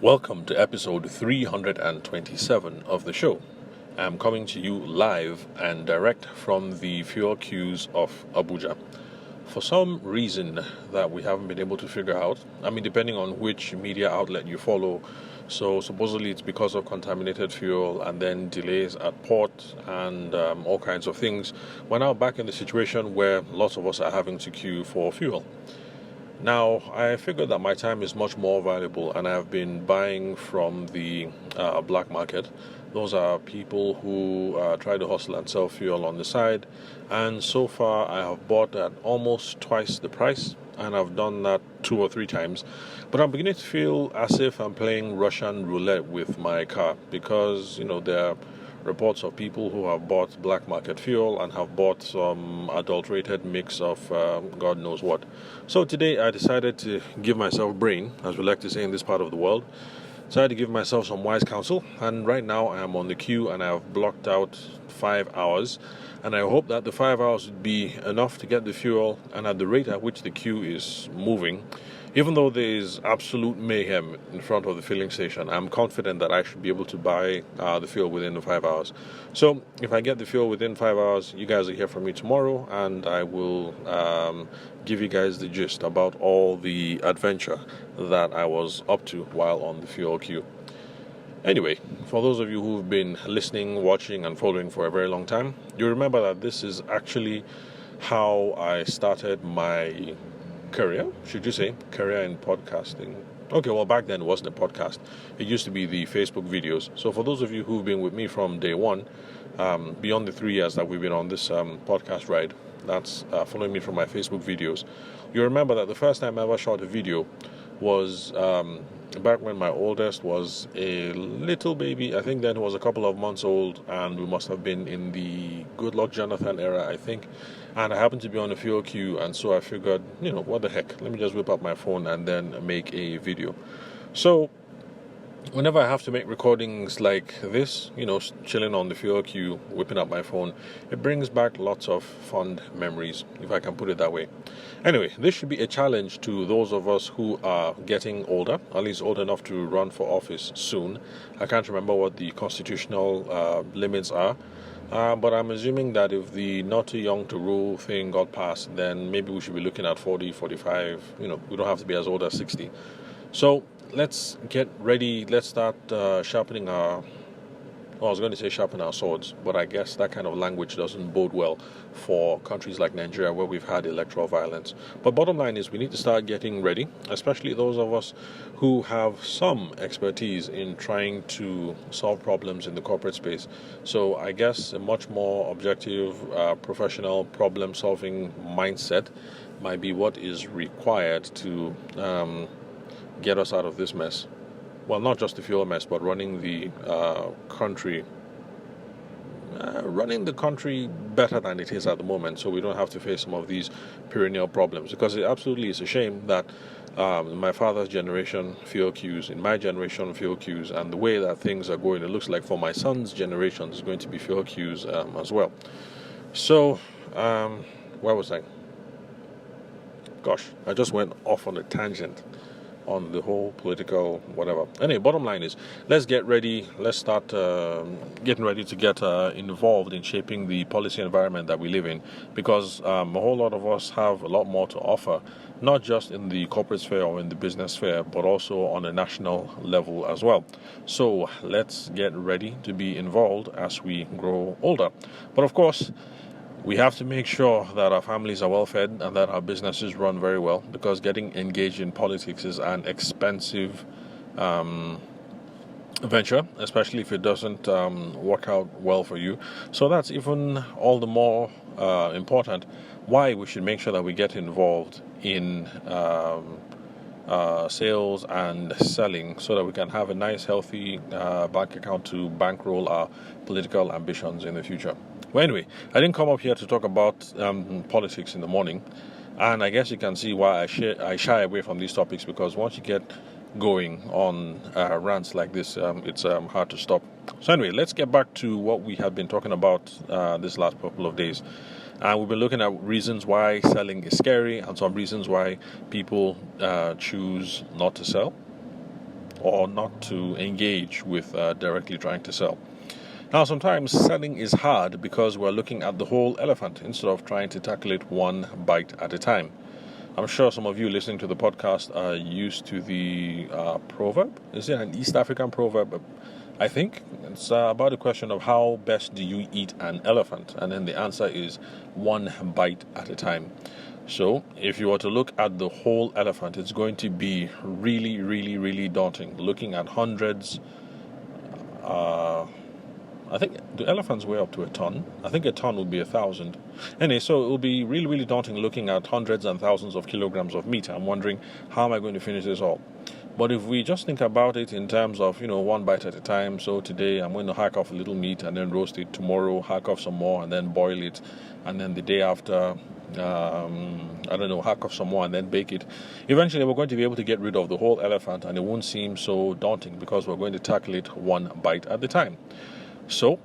Welcome to episode 327 of the show. I'm coming to you live and direct from the fuel queues of Abuja. For some reason that we haven't been able to figure out, depending on which media outlet you follow, so supposedly it's because of contaminated fuel and then delays at port and all kinds of things. We're now back in the situation where lots of us are having to queue for fuel. Now, I figured that my time is much more valuable, and I've been buying from the black market. Those are people who try to hustle and sell fuel on the side, and so far I have bought at almost twice the price, and I've done that 2 or 3 times. But I'm beginning to feel as if I'm playing Russian roulette with my car because, there are reports of people who have bought black market fuel and have bought some adulterated mix of God knows what. So today I decided to give myself brain, as we like to say in this part of the world. Decided to give myself some wise counsel, and right now I am on the queue and I have blocked out 5 hours, and I hope that the 5 hours would be enough to get the fuel, and at the rate at which the queue is moving, even though there is absolute mayhem in front of the filling station, I'm confident that I should be able to buy the fuel within the 5 hours. So if I get the fuel within 5 hours, you guys will hear from me tomorrow, and I will give you guys the gist about all the adventure that I was up to while on the fuel queue. Anyway, for those of you who've been listening, watching, and following for a very long time, you remember that this is actually how I started my career, should you say, career in podcasting. Okay, well, back then it wasn't a podcast. It used to be the Facebook videos. So for those of you who've been with me from day one, beyond the 3 years that we've been on this podcast ride, that's following me from my Facebook videos, you remember that the first time I ever shot a video was back when my oldest was a little baby. I think then he was a couple of months old, and we must have been in the Good Luck Jonathan era, I think. And I happened to be on a fuel queue, and so I figured, what the heck, let me just whip up my phone and then make a video. So whenever I have to make recordings like this, chilling on the fuel queue, whipping up my phone, it brings back lots of fond memories, if I can put it that way. Anyway, this should be a challenge to those of us who are getting older, at least old enough to run for office soon. I can't remember what the constitutional limits are. But I'm assuming that if the not too young to rule thing got passed, then maybe we should be looking at 40, 45. We don't have to be as old as 60. So let's get ready. Let's start sharpening our... Well, I was going to say sharpen our swords, but I guess that kind of language doesn't bode well for countries like Nigeria where we've had electoral violence. But bottom line is we need to start getting ready, especially those of us who have some expertise in trying to solve problems in the corporate space. So I guess a much more objective, professional problem-solving mindset might be what is required to get us out of this mess. Well, not just the fuel mess, but running the country better than it is at the moment, so we don't have to face some of these perennial problems. Because it absolutely is a shame that my father's generation fuel queues, in my generation fuel queues, and the way that things are going, it looks like for my son's generation there's going to be fuel queues as well. So, where was I? Gosh, I just went off on a tangent on the whole political whatever. Anyway, bottom line is, let's get ready. Let's start getting ready to get involved in shaping the policy environment that we live in, because a whole lot of us have a lot more to offer, not just in the corporate sphere or in the business sphere, but also on a national level as well. So let's get ready to be involved as we grow older. But of course, we have to make sure that our families are well fed and that our businesses run very well, because getting engaged in politics is an expensive venture, especially if it doesn't work out well for you. So that's even all the more important why we should make sure that we get involved in sales and selling, so that we can have a nice, healthy bank account to bankroll our political ambitions in the future. Well, anyway, I didn't come up here to talk about politics in the morning, and I guess you can see why I shy away from these topics, because once you get going on rants like this, it's hard to stop. So anyway, let's get back to what we have been talking about this last couple of days. And we've been looking at reasons why selling is scary and some reasons why people choose not to sell. or not to engage with directly trying to sell. Now, sometimes selling is hard because we're looking at the whole elephant instead of trying to tackle it one bite at a time. I'm sure some of you listening to the podcast are used to the proverb. Is it an East African proverb? I think it's about the question of how best do you eat an elephant, and then the answer is one bite at a time. So if you were to look at the whole elephant, it's going to be really, really, really daunting. Looking at hundreds, I think the elephants weigh up to a ton. I think a ton would be 1,000. Anyway, so it will be really, really daunting looking at hundreds and thousands of kilograms of meat. I'm wondering, how am I going to finish this all? But if we just think about it in terms of, one bite at a time, so today I'm going to hack off a little meat and then roast it. Tomorrow, hack off some more and then boil it. And then the day after, hack off some more and then bake it. Eventually, we're going to be able to get rid of the whole elephant, and it won't seem so daunting because we're going to tackle it one bite at a time. So,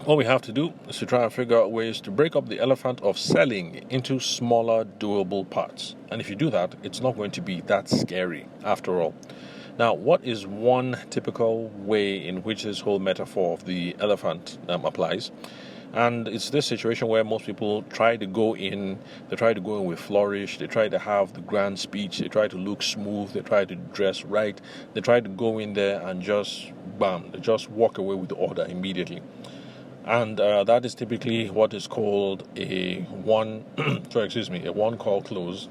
all we have to do is to try and figure out ways to break up the elephant of selling into smaller, doable parts. And if you do that, it's not going to be that scary after all. Now, what is one typical way in which this whole metaphor of the elephant applies? And it's this situation where most people try to go in with flourish, they try to have the grand speech, they try to look smooth, they try to dress right, they try to go in there and just bam, they just walk away with the order immediately. And that is typically what is called a one call close.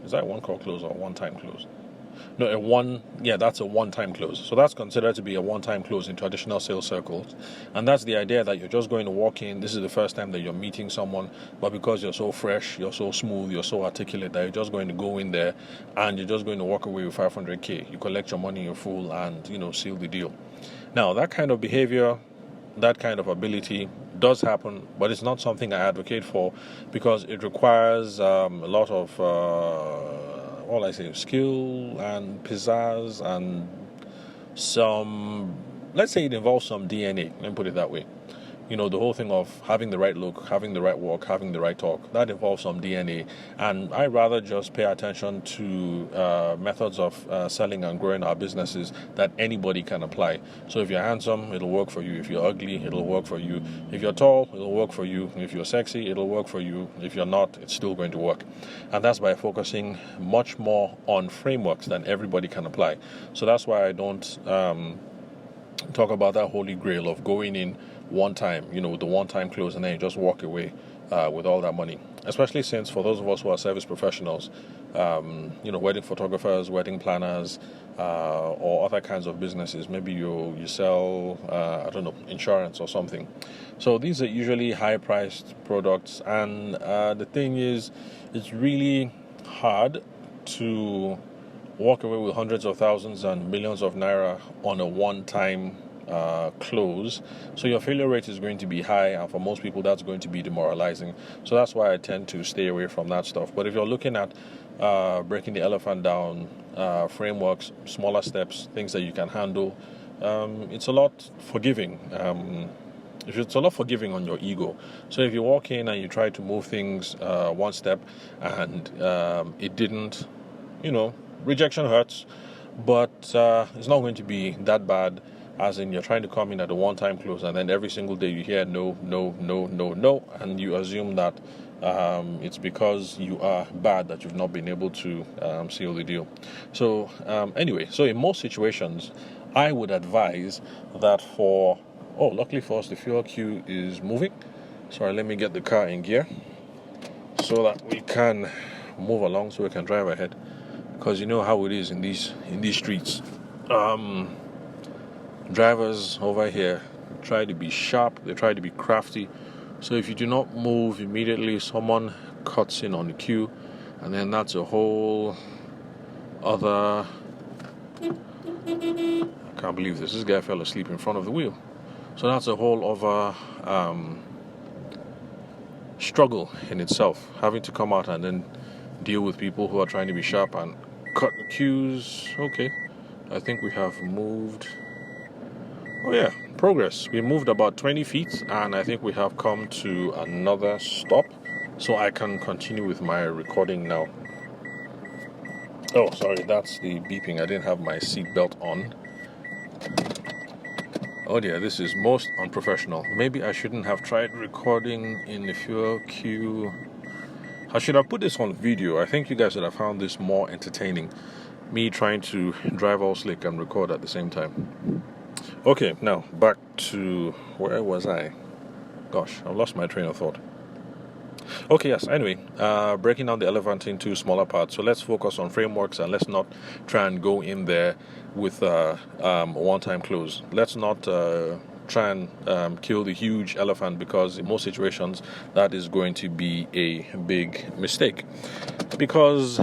Is that one call close or one time close? No, that's a one-time close. So that's considered to be a one-time close in traditional sales circles. And that's the idea that you're just going to walk in. This is the first time that you're meeting someone, but because you're so fresh, you're so smooth, you're so articulate that you're just going to go in there and you're just going to walk away with 500K. You collect your money in full and, seal the deal. Now, that kind of behavior, that kind of ability does happen, but it's not something I advocate for because it requires a lot of skill and pizzazz and let's say it involves some DNA, let me put it that way. The whole thing of having the right look, having the right walk, having the right talk, that involves some DNA. And I rather just pay attention to methods of selling and growing our businesses that anybody can apply. So if you're handsome, it'll work for you. If you're ugly, it'll work for you. If you're tall, it'll work for you. If you're sexy, it'll work for you. If you're not, it's still going to work. And that's by focusing much more on frameworks than everybody can apply. So that's why I don't talk about that holy grail of going in one time, the one-time close, and then you just walk away with all that money. Especially since for those of us who are service professionals, wedding photographers, wedding planners, or other kinds of businesses, maybe you sell, insurance or something. So these are usually high-priced products, and the thing is, it's really hard to walk away with hundreds of thousands and millions of naira on a one-time close. So your failure rate is going to be high, and for most people that's going to be demoralizing. So that's why I tend to stay away from that stuff. But if you're looking at breaking the elephant down, frameworks, smaller steps, things that you can handle, it's a lot forgiving. It's a lot forgiving on your ego. So if you walk in and you try to move things one step and it didn't, rejection hurts, but it's not going to be that bad as in you're trying to come in at a one-time close and then every single day you hear no, and you assume that it's because you are bad that you've not been able to seal the deal. So so in most situations, I would advise that luckily for us, the fuel queue is moving. Sorry, let me get the car in gear so that we can move along, so we can drive ahead. Because you know how it is in these streets. Drivers over here try to be sharp, they try to be crafty. So if you do not move immediately, someone cuts in on the queue, and then that's a whole other... I can't believe this. This guy fell asleep in front of the wheel. So that's a whole other struggle in itself, having to come out and then deal with people who are trying to be sharp and cut the queues. Okay, I think we have moved. Oh yeah, progress. We moved about 20 feet, and I think we have come to another stop, so I can continue with my recording now. Oh, sorry, that's the beeping. I didn't have my seatbelt on. Oh dear, this is most unprofessional. Maybe I shouldn't have tried recording in the fuel queue. I should have put this on video. I think you guys would have found this more entertaining. Me trying to drive all slick and record at the same time. Okay, now back to where was I? Gosh, I've lost my train of thought. Okay, yes, anyway, breaking down the elephant into smaller parts. So let's focus on frameworks and let's not try and go in there with a one-time close. Let's not try and kill the huge elephant, because in most situations that is going to be a big mistake. Because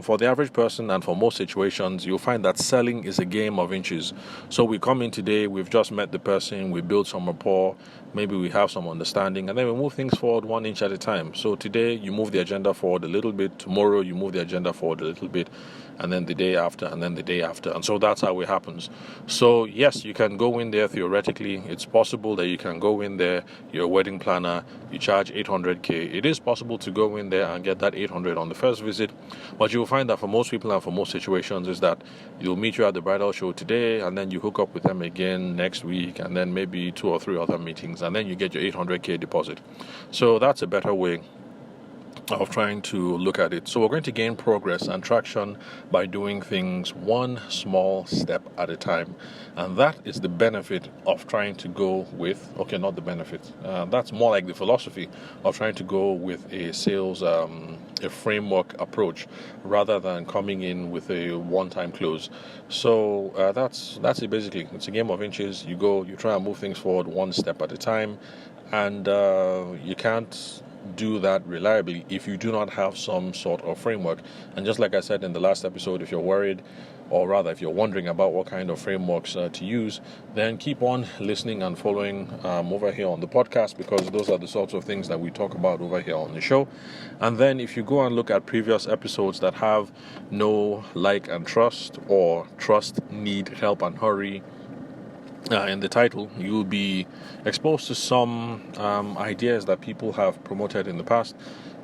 for the average person and for most situations, you'll find that selling is a game of inches. So we come in today, we've just met the person, we build some rapport, maybe we have some understanding, and then we move things forward 1 inch at a time. So today you move the agenda forward a little bit, tomorrow you move the agenda forward a little bit, and then the day after, and then the day after. And so that's how it happens. So yes, you can go in there theoretically. It's possible that you can go in there, you're a wedding planner, you charge 800k. It is possible to go in there and get that 800 on the first visit. But you'll find that for most people and for most situations is that you'll meet you at the bridal show today, and then you hook up with them again next week, and then maybe 2 or 3 other meetings, and then you get your 800k deposit. So that's a better way of trying to look at it. So we're going to gain progress and traction by doing things one small step at a time, and that is the benefit of trying to go with, okay, not the benefit, that's more like the philosophy of trying to go with a sales a framework approach rather than coming in with a one-time close. So that's it. Basically, it's a game of inches. You go, you try and move things forward one step at a time, and you can't do that reliably if you do not have some sort of framework. And just like I said in the last episode, if you're worried, or rather if you're wondering about what kind of frameworks to use, then keep on listening and following over here on the podcast, because those are the sorts of things that we talk about over here on the show. And then if you go and look at previous episodes that have know, like, and trust, or trust, need, help, and hurry in the title, you'll be exposed to some ideas that people have promoted in the past,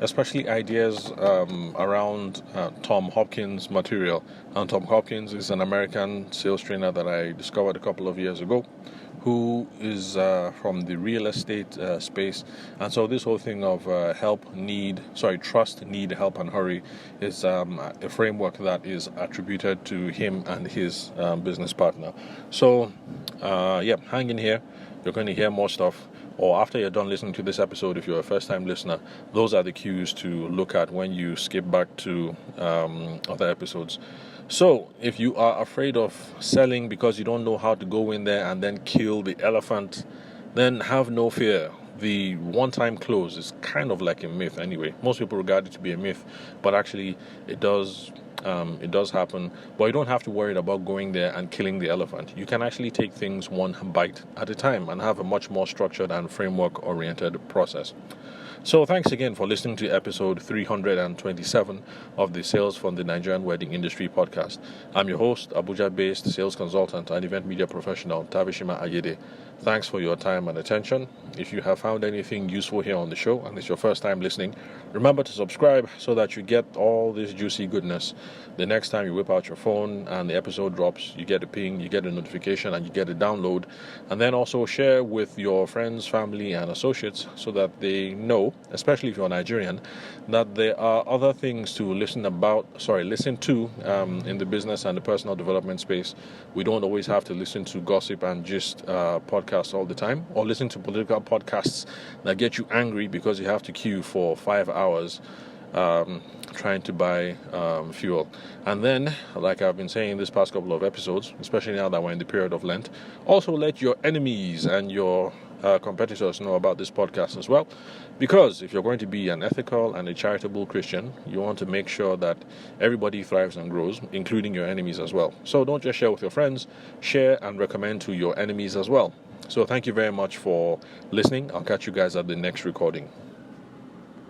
especially ideas around Tom Hopkins material. And Tom Hopkins is an American sales trainer that I discovered a couple of years ago, who is from the real estate space. And so this whole thing of trust, need, help, and hurry is a framework that is attributed to him and his business partner. So, hang in here. You're going to hear more stuff. Or after you're done listening to this episode, if you're a first-time listener, those are the cues to look at when you skip back to other episodes. So, if you are afraid of selling because you don't know how to go in there and then kill the elephant, then have no fear. The one-time close is kind of like a myth anyway. Most people regard it to be a myth, but actually it does happen. But you don't have to worry about going there and killing the elephant. You can actually take things one bite at a time and have a much more structured and framework-oriented process. So thanks again for listening to episode 327 of the Sales from the Nigerian Wedding Industry podcast. I'm your host, Abuja-based sales consultant and event media professional, Tabishima Ayede. Thanks for your time and attention. If you have found anything useful here on the show and it's your first time listening, remember to subscribe so that you get all this juicy goodness. The next time you whip out your phone and the episode drops, you get a ping, you get a notification, and you get a download. And then also share with your friends, family, and associates so that they know, especially if you're Nigerian, that there are other things to listen to in the business and the personal development space. We don't always have to listen to gossip and just podcasts all the time, or listen to political podcasts that get you angry because you have to queue for 5 hours trying to buy fuel. And then, like I've been saying this past couple of episodes, especially now that we're in the period of Lent, also let your enemies and your competitors know about this podcast as well, because if you're going to be an ethical and a charitable Christian, you want to make sure that everybody thrives and grows, including your enemies as well. So don't just share with your friends, share and recommend to your enemies as well. So thank you very much for listening. I'll catch you guys at the next recording.